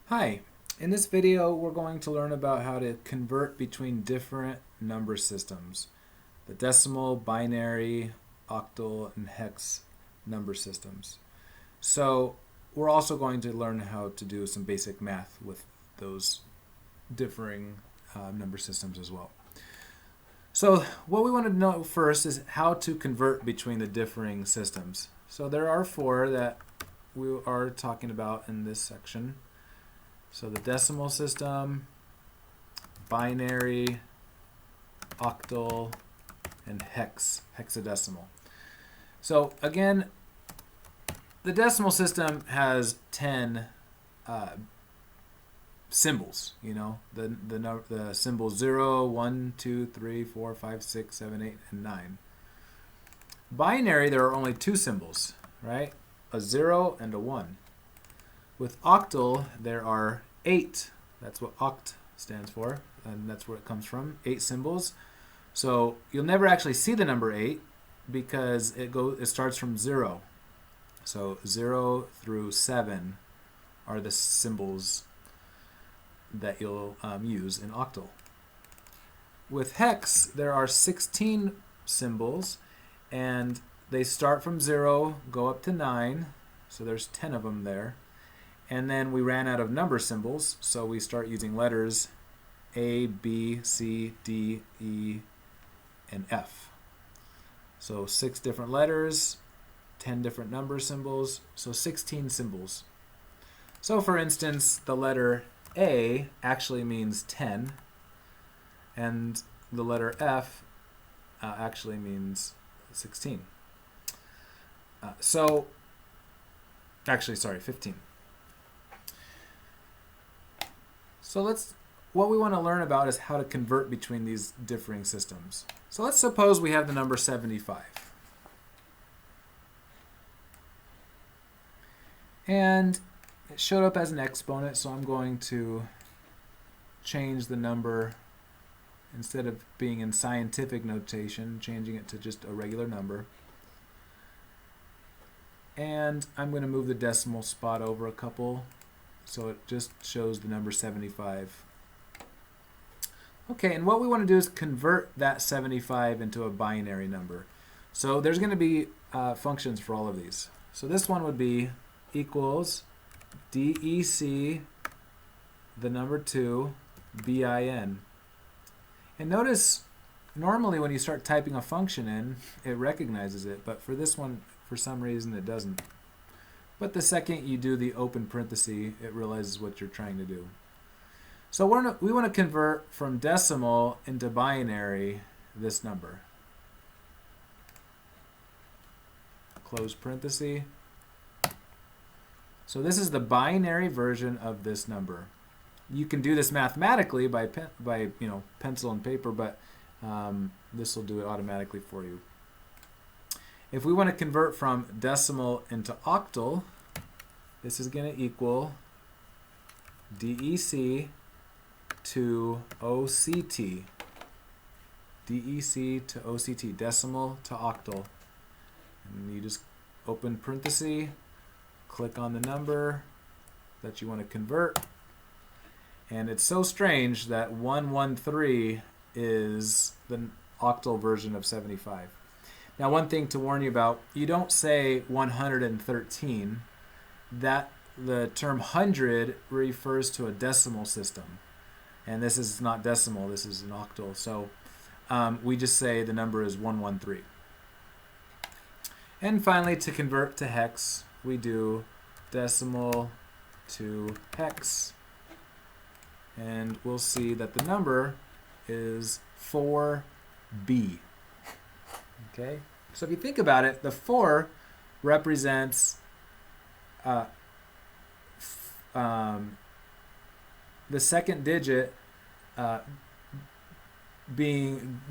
Hi, in this video we're going to learn about how to convert between different number systems, the decimal, binary, octal, and hex number systems. So we're also going to learn how to do some basic math with those differing number systems as well. So what we want to know first is how to convert between the differing systems. So there are four that we are talking about in this section. So the decimal system, binary, octal, and hexadecimal. So again, the decimal system has 10 symbols. You know, the symbols 0, 1, 2, 3, 4, 5, 6, 7, 8, and 9. Binary, there are only two symbols, right? A 0 and a 1. With octal, there are 8. That's what oct stands for, and that's where it comes from, 8 symbols. So you'll never actually see the number 8 because it starts from 0. So 0 through 7 are the symbols that you'll use in octal. With hex, there are 16 symbols, and they start from 0, go up to 9, so there's 10 of them there. And then we ran out of number symbols, so we start using letters A, B, C, D, E, and F. So 6 different letters, 10 different number symbols, so 16 symbols. So for instance, the letter A actually means 10, and the letter F actually means 16. 15. So what we want to learn about is how to convert between these differing systems. So let's suppose we have the number 75. And it showed up as an exponent, so I'm going to change the number, instead of being in scientific notation, changing it to just a regular number. And I'm going to move the decimal spot over a couple, so it just shows the number 75. Okay, and what we want to do is convert that 75 into a binary number. So there's going to be functions for all of these. So this one would be equals DEC, the number 2, BIN. And notice, normally when you start typing a function in, it recognizes it, but for this one, for some reason, it doesn't. But the second you do the open parenthesis, it realizes what you're trying to do. So we want to convert from decimal into binary this number. Close parenthesis. So this is the binary version of this number. You can do this mathematically by pencil and paper, but this will do it automatically for you. If we want to convert from decimal into octal, this is going to equal DEC to OCT. DEC to OCT, decimal to octal. And you just open parenthesis, click on the number that you want to convert. And it's so strange that 113 is the octal version of 75. Now, one thing to warn you about, you don't say 113. That the term 100 refers to a decimal system. And this is not decimal, this is an octal. So we just say the number is 113. And finally, to convert to hex, we do decimal to hex. And we'll see that the number is 4B. Okay? So if you think about it, the 4 represents the second digit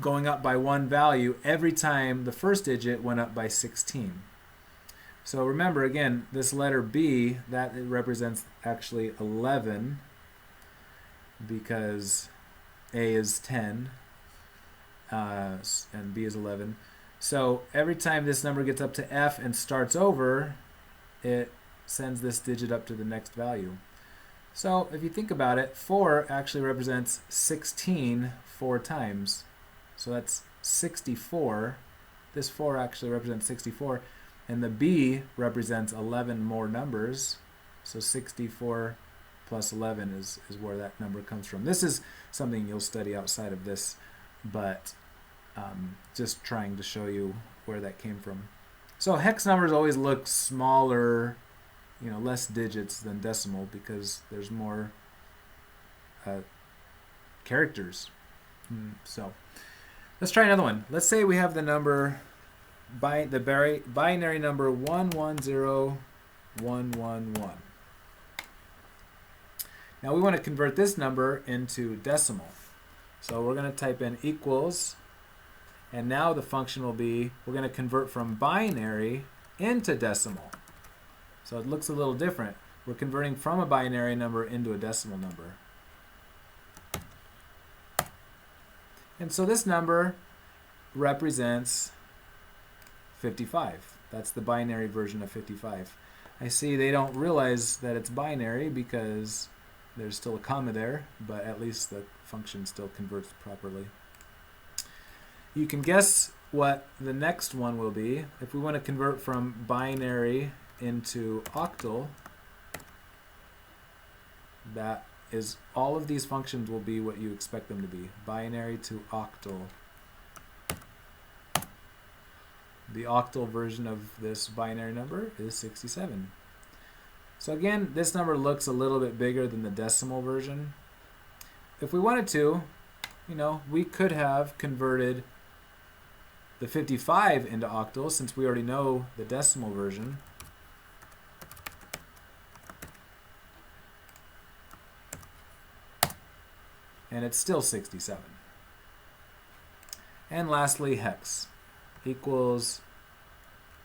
going up by one value every time the first digit went up by 16. So remember, again, this letter B, that it represents actually 11, because A is 10 and B is 11. So every time this number gets up to F and starts over, it sends this digit up to the next value. So if you think about it, 4 actually represents 16 4 times. So that's 64. This 4 actually represents 64. And the B represents 11 more numbers. So 64 plus 11 is where that number comes from. This is something you'll study outside of this, but just trying to show you where that came from. So hex numbers always look smaller, less digits than decimal because there's more characters. So let's try another one. Let's say we have the number, the binary number 110111. Now we want to convert this number into decimal. So we're going to type in equals, and now the function will be, we're going to convert from binary into decimal. So it looks a little different. We're converting from a binary number into a decimal number. And so this number represents 55. That's the binary version of 55. I see they don't realize that it's binary because there's still a comma there, but at least the function still converts properly. You can guess what the next one will be. If we want to convert from binary into octal, that is, all of these functions will be what you expect them to be. Binary to octal. The octal version of this binary number is 67. So again, this number looks a little bit bigger than the decimal version. If we wanted to, we could have converted the 55 into octal since we already know the decimal version. And it's still 67. And lastly, hex equals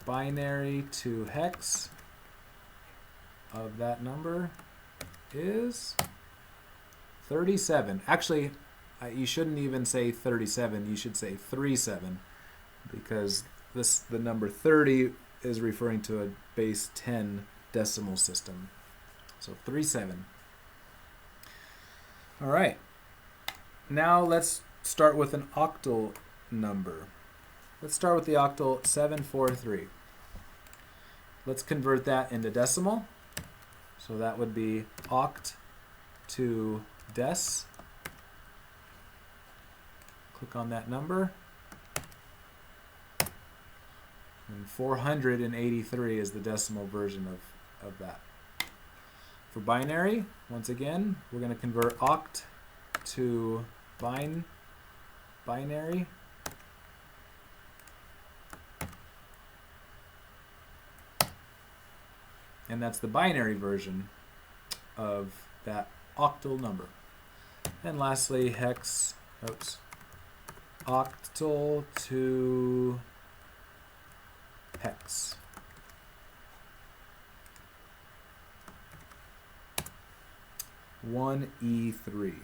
binary to hex of that number is 37. Actually, you shouldn't even say 37. You should say 37 because the number 30 is referring to a base 10 decimal system. So 37. All right. Now let's start with an octal number. Let's start with the octal 743. Let's convert that into decimal. So that would be oct to dec. Click on that number. And 483 is the decimal version of that. For binary, once again, we're going to convert oct to binary. And that's the binary version of that octal number. And lastly, hex, octal to hex. (1E3).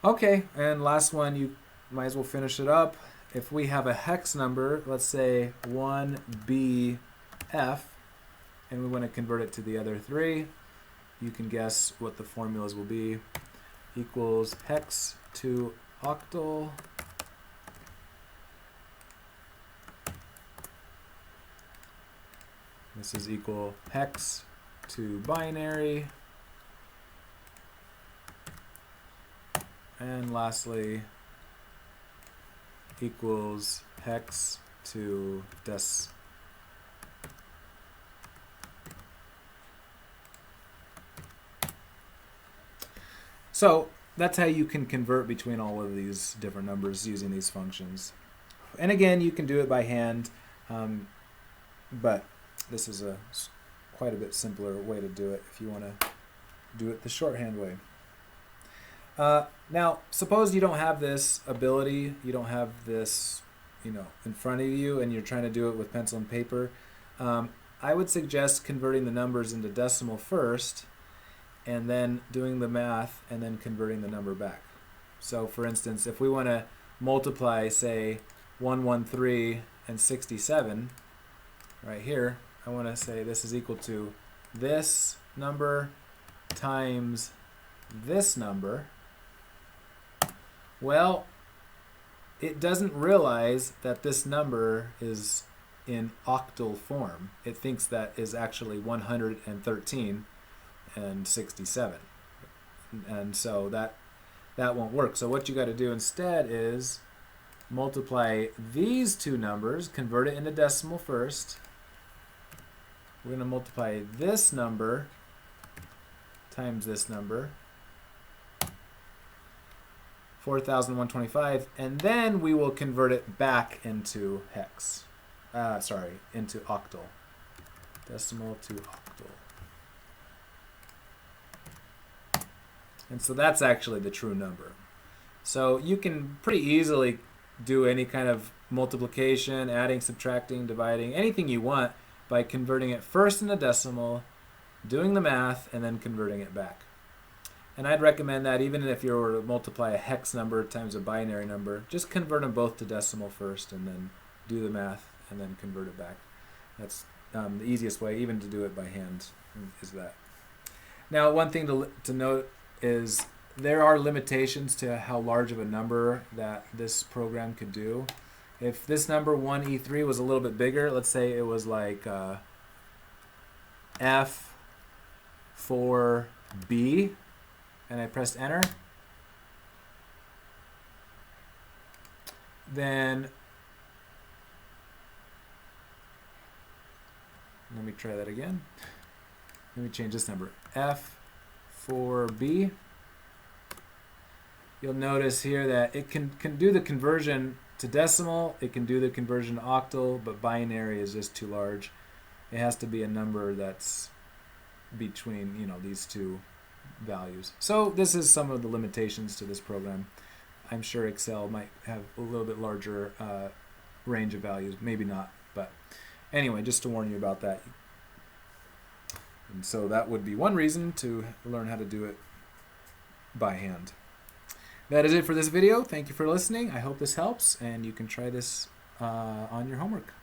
Okay, and last one, you might as well finish it up. If we have a hex number, let's say 1BF, and we want to convert it to the other three, you can guess what the formulas will be. Equals hex to octal this is equal hex to binary, and lastly equals hex to dec. So that's how you can convert between all of these different numbers using these functions. And again, you can do it by hand, but this is quite a bit simpler way to do it if you want to do it the shorthand way. Now, suppose you don't have this ability, you don't have this, in front of you, and you're trying to do it with pencil and paper. I would suggest converting the numbers into decimal first, and then doing the math, and then converting the number back. So, for instance, if we want to multiply, say, 113 and 67, right here, I want to say this is equal to this number times this number, well, it doesn't realize that this number is in octal form. It thinks that is actually 113 and 67. And so that won't work. So what you got to do instead is multiply these two numbers, convert it into decimal first. We're going to multiply this number times this number, 4,125, and then we will convert it back into hex. Into octal. Decimal to octal. And so that's actually the true number. So you can pretty easily do any kind of multiplication, adding, subtracting, dividing, anything you want by converting it first into decimal, doing the math, and then converting it back. And I'd recommend that even if you were to multiply a hex number times a binary number, just convert them both to decimal first and then do the math and then convert it back. That's the easiest way, even to do it by hand, is that. Now, one thing to note is there are limitations to how large of a number that this program could do. If this number 1E3 was a little bit bigger, let's say it was like F4B, and I pressed enter, then let me try that again. Let me change this number. F4B. You'll notice here that it can do the conversion to decimal, it can do the conversion to octal, but binary is just too large. It has to be a number that's between, these two values. So this is some of the limitations to this program. I'm sure Excel might have a little bit larger range of values, maybe not, but anyway, just to warn you about that. And so that would be one reason to learn how to do it by hand. That is it for this video. Thank you for listening. I hope this helps, and you can try this on your homework.